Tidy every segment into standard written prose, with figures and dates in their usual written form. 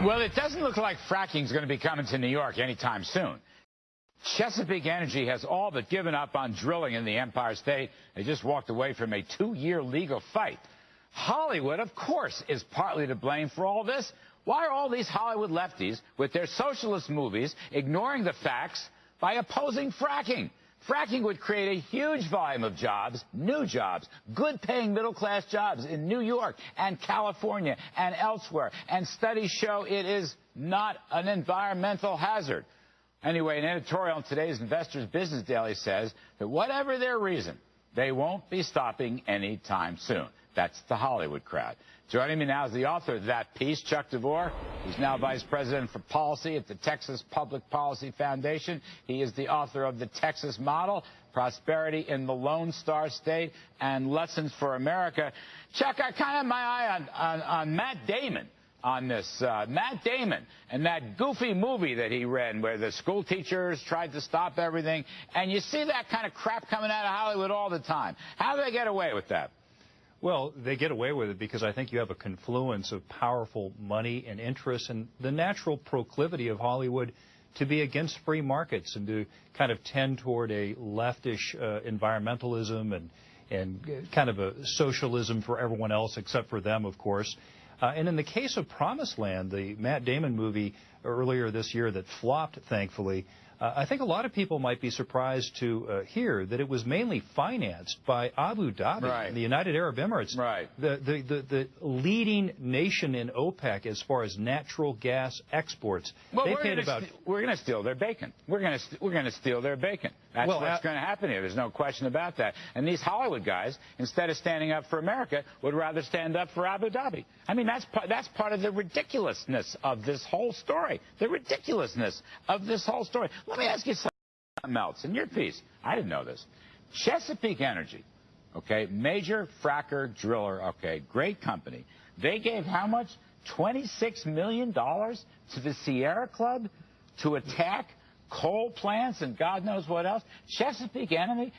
Well, it doesn't look like fracking is going to be coming to New York anytime soon. Chesapeake Energy has all but given up on drilling in the Empire State. They just walked away from a 2-year legal fight. Hollywood, of course, is partly to blame for all this. Why are all these Hollywood lefties with their socialist movies ignoring the facts by opposing fracking? Fracking would create a huge volume of jobs, new jobs, good-paying middle-class jobs in New York and California and elsewhere. And studies show it is not an environmental hazard. Anyway, an editorial in today's Investors Business Daily says that whatever their reason, they won't be stopping anytime soon. That's the Hollywood crowd. Joining me now is the author of that piece, Chuck DeVore. He's now Vice President for Policy at the Texas Public Policy Foundation. He is the author of The Texas Model, Prosperity in the Lone Star State, and Lessons for America. Chuck, I kind of have my eye on Matt Damon on this. Matt Damon and that goofy movie that he ran where the school teachers tried to stop everything. And you see that kind of crap coming out of Hollywood all the time. How do they get away with that? Well, they get away with it because I think you have a confluence of powerful money and interests and the natural proclivity of Hollywood to be against free markets and to kind of tend toward a leftish environmentalism and kind of a socialism for everyone else except for them, of course. And in the case of Promised Land, the Matt Damon movie earlier this year that flopped, thankfully, I think a lot of people might be surprised to hear that it was mainly financed by Abu Dhabi, right, the United Arab Emirates, right, the leading nation in OPEC as far as natural gas exports. Well, we're going to steal their bacon. We're going to steal their bacon. That's what's going to happen here. There's no question about that. And these Hollywood guys, instead of standing up for America, would rather stand up for Abu Dhabi. I mean, that's part of the ridiculousness of this whole story. The ridiculousness of this whole story. Let me ask you something else. In your piece, I didn't know this. Chesapeake Energy, okay, major fracker driller, okay, great company. They gave how much? $26 million to the Sierra Club to attack coal plants and God knows what else. Chesapeake Energy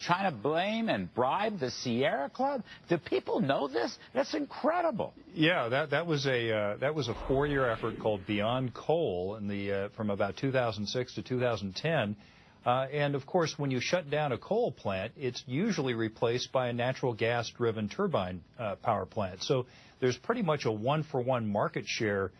trying to blame and bribe the Sierra Club. Do people know this? That's incredible. Yeah, that was a 4-year effort called Beyond Coal from about 2006 to 2010. And of course, when you shut down a coal plant, it's usually replaced by a natural gas-driven turbine power plant. So there's pretty much a 1-for-1 market share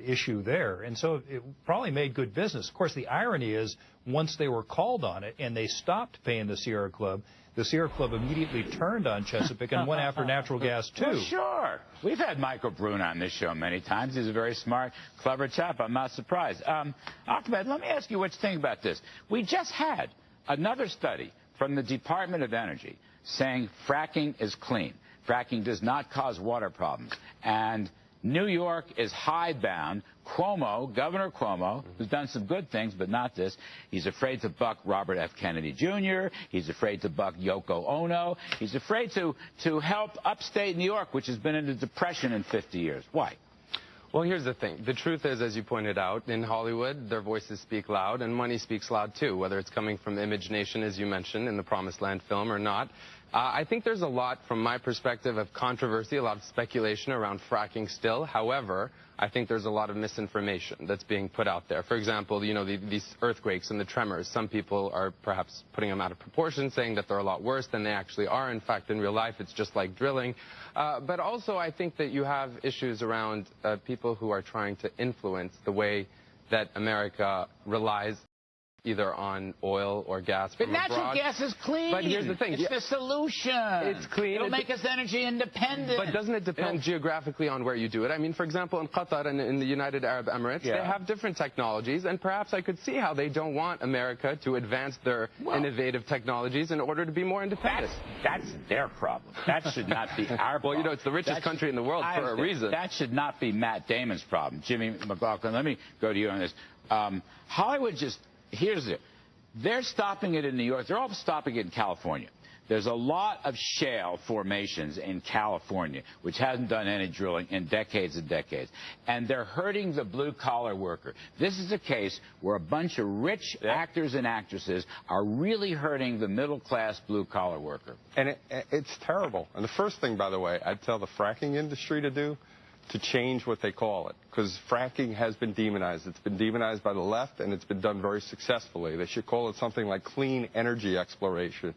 issue there. And so it probably made good business. Of course, the irony is once they were called on it and they stopped paying the Sierra Club immediately turned on Chesapeake and went after natural gas, too. Well, sure. We've had Michael Brune on this show many times. He's a very smart, clever chap. I'm not surprised. Ahmed, let me ask you what you think about this. We just had another study from the Department of Energy saying fracking is clean. Fracking does not cause water problems. And New York is hidebound. Governor Cuomo, who's done some good things, but not this. He's afraid to buck Robert F. Kennedy Jr. He's afraid to buck Yoko Ono. He's afraid to help upstate New York, which has been in a depression in 50 years. Why? Well, here's the thing. The truth is, as you pointed out, in Hollywood, their voices speak loud, and money speaks loud, too, whether it's coming from Image Nation, as you mentioned, in the Promised Land film or not. I think there's a lot, from my perspective, of controversy, a lot of speculation around fracking still. However, I think there's a lot of misinformation that's being put out there. For example, you know, these earthquakes and the tremors, some people are perhaps putting them out of proportion, saying that they're a lot worse than they actually are. In fact, in real life, it's just like drilling. But also, I think that you have issues around people who are trying to influence the way that America relies either on oil or gas from abroad. But natural gas is clean. But here's the thing. It's the solution. It's clean. It'll make us energy independent. But doesn't it depend geographically on where you do it? I mean, for example, in Qatar and in the United Arab Emirates, they have different technologies, and perhaps I could see how they don't want America to advance their innovative technologies in order to be more independent. That's their problem. That should not be our problem. Well, you know, it's the richest country in the world for a reason. That should not be Matt Damon's problem. Jimmy McLaughlin, let me go to you on this. Hollywood just... Here's it. They're stopping it in New York. They're all stopping it in California. There's a lot of shale formations in California, which hasn't done any drilling in decades and decades. And they're hurting the blue-collar worker. This is a case where a bunch of rich actors and actresses are really hurting the middle-class blue-collar worker. And it's terrible. And the first thing, by the way, I'd tell the fracking industry to do, to change what they call it, because fracking has been demonized. It's been demonized by the left, and it's been done very successfully. They should call it something like clean energy exploration.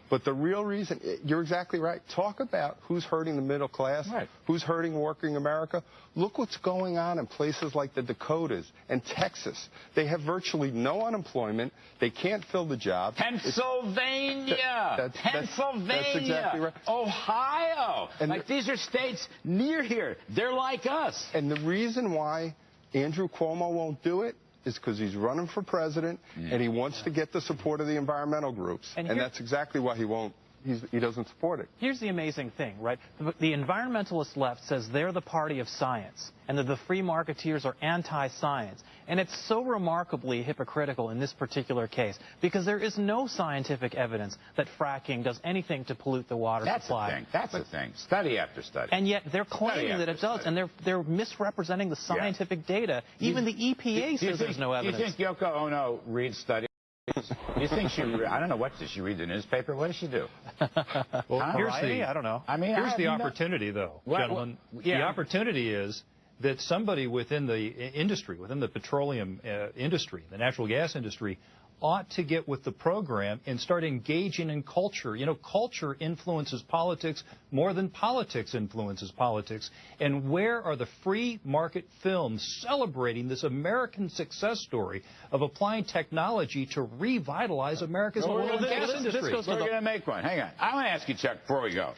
But the real reason, you're exactly right. Talk about who's hurting the middle class, right, who's hurting working America. Look what's going on in places like the Dakotas and Texas. They have virtually no unemployment. They can't fill the jobs. Pennsylvania! Pennsylvania! That's exactly right. Ohio! And like, these are states near here. They're like us. And the reason why Andrew Cuomo won't do it is because he's running for president, and he wants to get the support of the environmental groups. And that's exactly why he won't. He doesn't support it. Here's the amazing thing, right? The environmentalist left says they're the party of science and that the free marketeers are anti-science. And it's so remarkably hypocritical in this particular case because there is no scientific evidence that fracking does anything to pollute the water supply. That's the thing. Study after study. And yet they're claiming that it does, and they're misrepresenting the scientific data. Even the EPA says there's no evidence. Do you think Yoko Ono reads studies? You think she? I don't know. What does she read? The newspaper? What does she do? Well, I don't know. I mean, here's the opportunity, though, gentlemen. The opportunity is that somebody within the industry, within the petroleum industry, the natural gas industry, ought to get with the program and start engaging in culture. You know, culture influences politics more than politics influences politics. And where are the free market films celebrating this American success story of applying technology to revitalize America's oil and gas industry? We're going to make one. Hang on. I want to ask you, Chuck, before we go.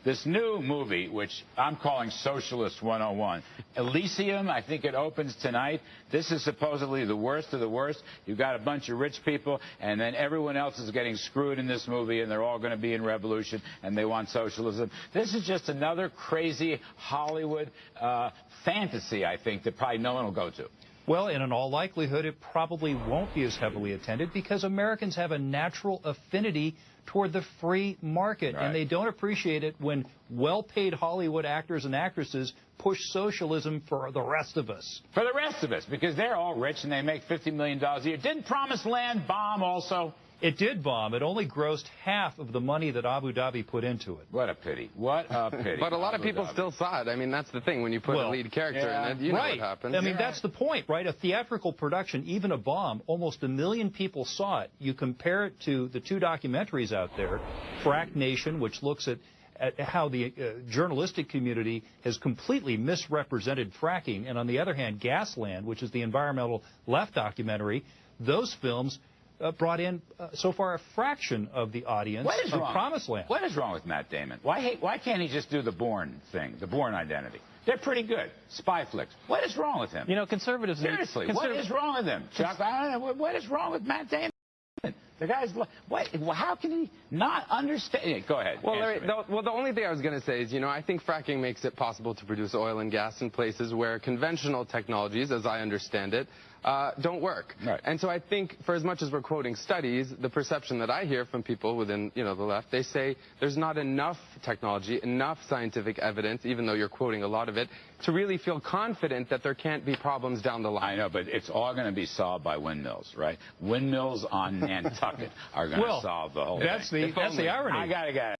This new movie, which I'm calling Socialist 101, Elysium, I think it opens tonight. This is supposedly the worst of the worst. You've got a bunch of rich people, and then everyone else is getting screwed in this movie, and they're all going to be in revolution, and they want socialism. This is just another crazy Hollywood fantasy, I think, that probably no one will go to. Well, and in all likelihood, it probably won't be as heavily attended because Americans have a natural affinity toward the free market, and they don't appreciate it when well-paid Hollywood actors and actresses push socialism for the rest of us. For the rest of us, because they're all rich and they make $50 million a year. Didn't Promised Land bomb also? It did bomb. It only grossed half of the money that Abu Dhabi put into it. What a pity. What a pity. But a lot of people still saw it. I mean, that's the thing. When you put a lead character in it, you know what happens. I mean, that's the point, right? A theatrical production, even a bomb, almost 1 million people saw it. You compare it to the two documentaries out there, Frack Nation, which looks at how the journalistic community has completely misrepresented fracking, and on the other hand, Gasland, which is the environmental left documentary, those films brought in so far a fraction of the audience of Promised Land. What is wrong with Matt Damon? Why can't he just do the Bourne thing, the Bourne Identity? They're pretty good. Spy flicks. What is wrong with him? You know, conservatives... Seriously, what is wrong with him? Chuck, I don't know. What is wrong with Matt Damon? The guy's... How can he not understand? Go ahead. Well, Larry, the only thing I was going to say is, you know, I think fracking makes it possible to produce oil and gas in places where conventional technologies, as I understand it, don't work. Right. And so I think, for as much as we're quoting studies, the perception that I hear from people within, you know, the left, they say there's not enough technology, enough scientific evidence, even though you're quoting a lot of it, to really feel confident that there can't be problems down the line. I know, but it's all going to be solved by windmills, right? Windmills on Nantucket are going to solve the whole thing. That's the irony. I got it.